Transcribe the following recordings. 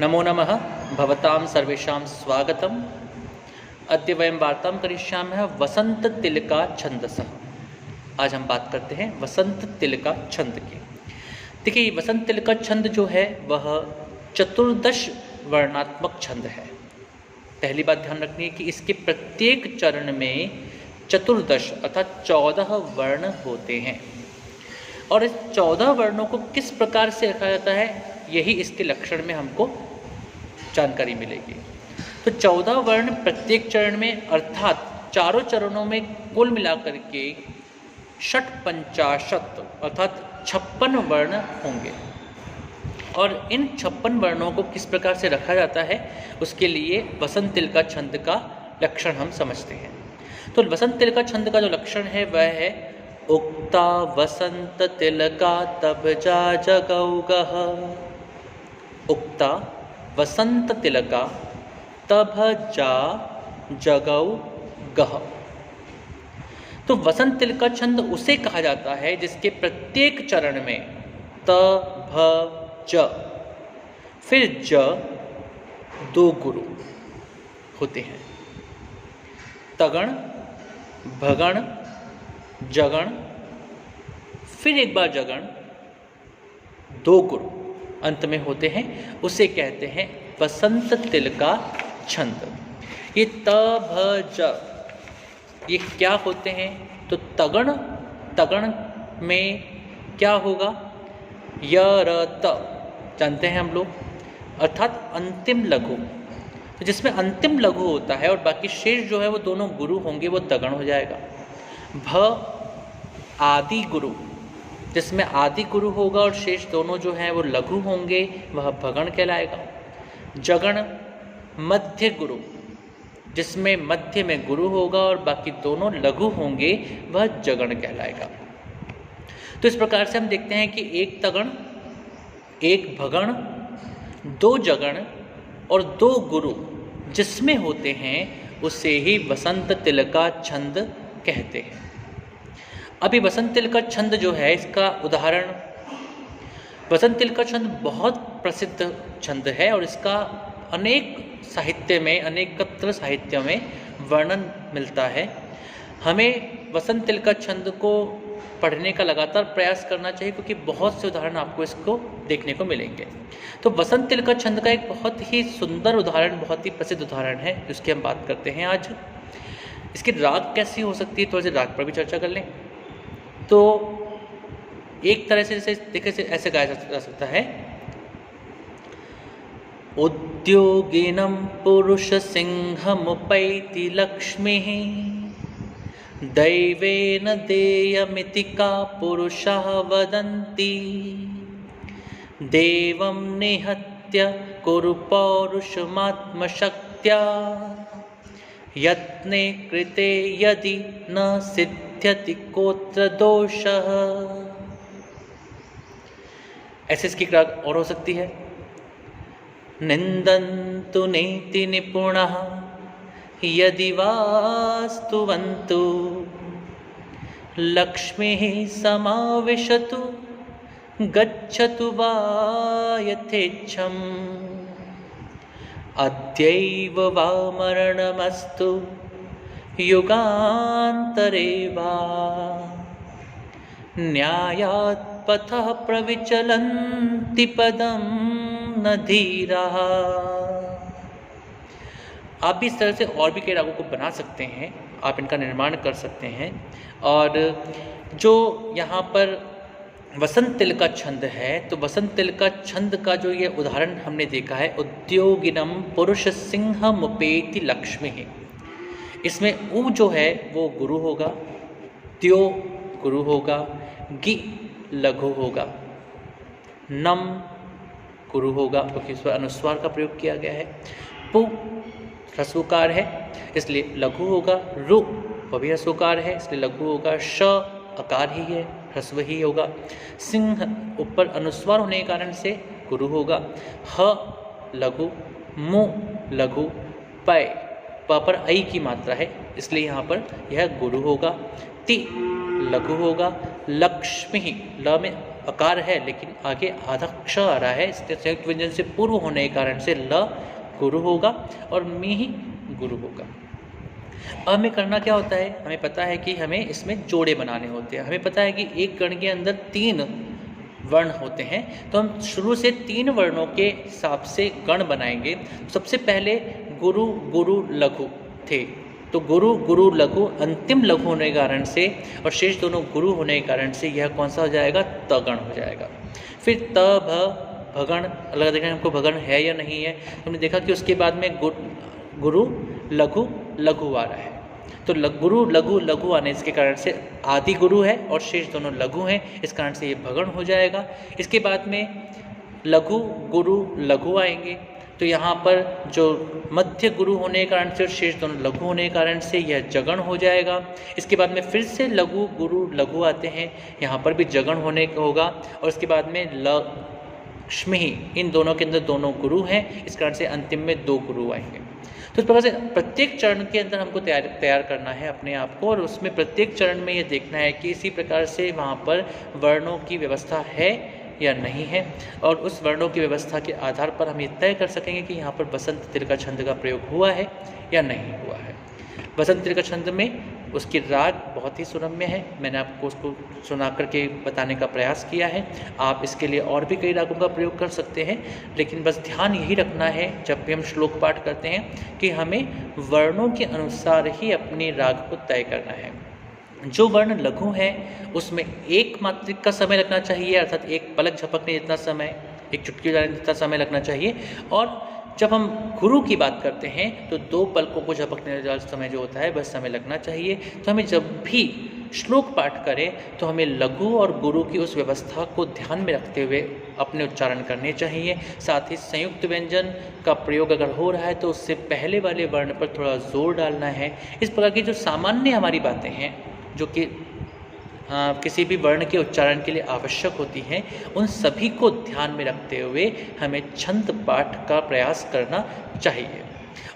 नमो नमः भवतां सर्वेषां स्वागतम्। अद्य वयं वार्तां करिष्यामः वसन्ततिलका छन्दसः। आज हम बात करते हैं वसन्ततिलका छंद की। देखिए, वसन्ततिलका छंद जो है वह 14 वर्णात्मक छंद है। पहली बात ध्यान रखनी है कि इसके प्रत्येक चरण में 14 अर्थात 14 वर्ण होते हैं और इस 14 वर्णों को किस प्रकार से रखा जाता है यही इसके लक्षण में हमको जानकारी मिलेगी। तो 14 वर्ण प्रत्येक चरण में अर्थात चारों चरणों में कुल मिलाकर के 55 अर्थात 56 वर्ण होंगे और इन 56 वर्णों को किस प्रकार से रखा जाता है उसके लिए वसन्ततिलका छंद का लक्षण हम समझते हैं। तो वसन्ततिलका छंद का जो लक्षण है वह है उक्ता वसंत तिलका तब जा जगौगः। उक्ता वसंत तिलका तब जा जगौगः। तो वसंत तिलका छंद उसे कहा जाता है जिसके प्रत्येक चरण में त भ ज फिर ज 2 गुरु होते हैं। तगण, भगण, जगण, फिर एक बार जगण, 2 गुरु अंत में होते हैं। उसे कहते हैं वसंत तिलका छंद। ये त भ ज ये क्या होते हैं? तो तगण, तगण में क्या होगा? य र त जानते हैं हम लोग, अर्थात अंतिम लघु। तो जिसमें अंतिम लघु होता है और बाकी शेष जो है वो दोनों गुरु होंगे, वो तगण हो जाएगा। भ आदि गुरु, जिसमें आदि गुरु होगा और शेष दोनों जो हैं वो लघु होंगे, वह भगण कहलाएगा। जगण मध्य गुरु, जिसमें मध्य में गुरु होगा और बाकी दोनों लघु होंगे, वह जगण कहलाएगा। तो इस प्रकार से हम देखते हैं कि एक तगण, एक भगण, 2 जगण और 2 गुरु जिसमें होते हैं उसे ही वसंत तिलका छंद कहते हैं। अभी वसंत तिलका छंद जो है इसका उदाहरण, वसंत तिलका छंद बहुत प्रसिद्ध छंद है और इसका अनेक साहित्य में, अनेकत्र साहित्य में वर्णन मिलता है। हमें वसंत तिलका छंद को पढ़ने का लगातार प्रयास करना चाहिए क्योंकि बहुत से उदाहरण आपको इसको देखने को मिलेंगे। तो वसंत तिलका छंद का एक बहुत ही सुंदर उदाहरण, बहुत ही प्रसिद्ध उदाहरण है जिसकी हम बात करते हैं आज। इसकी राग कैसी हो सकती है, थोड़ी सी राग पर भी चर्चा कर लें। तो एक तरह से देखे से ऐसे गाया जा सकता है। उद्योगिनं पुरुष सिंहमुपैति लक्ष्मीः दैवेन देयमिति का पुरुषः वदन्ति देवं निहत्य कुरु पौरुषमात्मशक्त्या यत्ने कृते यदि न सिद्ध्यति कोत्र दोषः। ऐसे इसकी राग और हो सकती है। निन्दन्तु नेति निपुणः यदि वास्तुवन्तु लक्ष्मीः समाविशतु गच्छतु वा यथेच्छम् अद्यैव वा मरणमस्तु युगान्तरे वा न्यायात् पथः प्रविचलन्ति पदं न धीराः। आप भी इस तरह से और भी कई रागों को बना सकते हैं, आप इनका निर्माण कर सकते हैं। और जो यहाँ पर वसंत तिलका छंद है, तो वसंत तिलका छंद का जो ये उदाहरण हमने देखा है, उद्योगिनम पुरुष सिंहमुपेति लक्ष्मीः, इसमें उ जो है वो गुरु होगा, त्यो गुरु होगा, गि लघु होगा, नम गुरु होगा क्योंकि इस पर अनुस्वार का प्रयोग किया गया है, पु ह्रस्वकार है इसलिए लघु होगा, रु वह भी ह्रस्वकार है इसलिए लघु होगा, श अकार ही है ह्रस्व ही होगा, सिंह ऊपर अनुस्वार होने के कारण से गुरु होगा, ह लघु, मु लघु, पै प पर ऐ की मात्रा है इसलिए यहाँ पर यह गुरु होगा, ति लघु होगा, लक्ष्मी ल में अकार है लेकिन आगे आधा क्ष आ रहा है, इसके संयुक्त व्यंजन से पूर्व होने के कारण से ल गुरु होगा और मी ही गुरु होगा। अब हमें करना क्या होता है, हमें पता है कि हमें इसमें जोड़े बनाने होते हैं। हमें पता है कि एक गण के अंदर 3 वर्ण होते हैं, तो हम शुरू से 3 वर्णों के हिसाब से गण बनाएंगे। सबसे पहले गुरु गुरु लघु थे, तो गुरु गुरु लघु अंतिम लघु होने के कारण से और शेष दोनों गुरु होने के कारण से यह कौन सा हो जाएगा, तगण हो जाएगा। फिर त भ भगण, अलग देखना हमको भगण है या नहीं है। हमने देखा कि उसके बाद में गुरु लघु लघु आ रहा है, तो गुरु लघु लघु आने के कारण से आदि गुरु है और शेष दोनों लघु हैं, इस कारण से ये भगण हो जाएगा। इसके बाद में लघु गुरु लघु आएंगे, तो यहाँ पर जो मध्य गुरु होने के कारण से और शेष दोनों लघु होने के कारण से यह जगण हो जाएगा। इसके बाद में फिर से लघु गुरु लघु आते हैं, यहाँ पर भी जगण होने का होगा। और इसके बाद में लक्ष्मी, इन दोनों के अंदर दोनों गुरु हैं, इस कारण से अंतिम में 2 गुरु आएंगे। तो इस प्रकार से प्रत्येक चरण के अंदर हमको तैयार करना है अपने आप को, और उसमें प्रत्येक चरण में ये देखना है कि इसी प्रकार से वहाँ पर वर्णों की व्यवस्था है या नहीं है, और उस वर्णों की व्यवस्था के आधार पर हम ये तय कर सकेंगे कि यहाँ पर बसंत तिलका छंद का प्रयोग हुआ है या नहीं हुआ है। बसंत तिलका छंद में उसकी राग बहुत ही सुरम्य है, मैंने आपको उसको सुना करके बताने का प्रयास किया है। आप इसके लिए और भी कई रागों का प्रयोग कर सकते हैं, लेकिन बस ध्यान यही रखना है जब भी हम श्लोक पाठ करते हैं कि हमें वर्णों के अनुसार ही अपने राग को तय करना है। जो वर्ण लघु है उसमें 1 मात्रिक का समय लगना चाहिए, अर्थात 1 पलक झपकने जितना समय, 1 चुटकी बजाने जितना समय लगना चाहिए। और जब हम गुरु की बात करते हैं तो 2 पलकों को झपकने वाला समय जो होता है बस समय लगना चाहिए। तो हमें जब भी श्लोक पाठ करें तो हमें लघु और गुरु की उस व्यवस्था को ध्यान में रखते हुए अपने उच्चारण करने चाहिए। साथ ही संयुक्त व्यंजन का प्रयोग अगर हो रहा है तो उससे पहले वाले वर्ण पर थोड़ा जोर डालना है। इस प्रकार की जो सामान्य हमारी बातें हैं जो कि किसी भी वर्ण के उच्चारण के लिए आवश्यक होती हैं, उन सभी को ध्यान में रखते हुए हमें छंद पाठ का प्रयास करना चाहिए।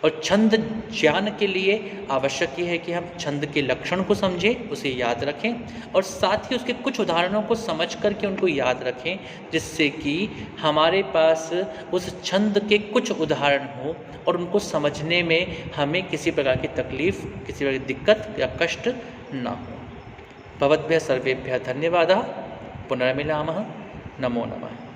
और छंद ज्ञान के लिए आवश्यक ये है कि हम छंद के लक्षण को समझें, उसे याद रखें, और साथ ही उसके कुछ उदाहरणों को समझ करके उनको याद रखें, जिससे कि हमारे पास उस छंद के कुछ उदाहरण हों और उनको समझने में हमें किसी प्रकार की तकलीफ, किसी प्रकार की दिक्कत या कष्ट न हो। भवद्भ्यः सर्वेभ्यः धन्यवादः। पुनर्मिलामः। नमो नमः।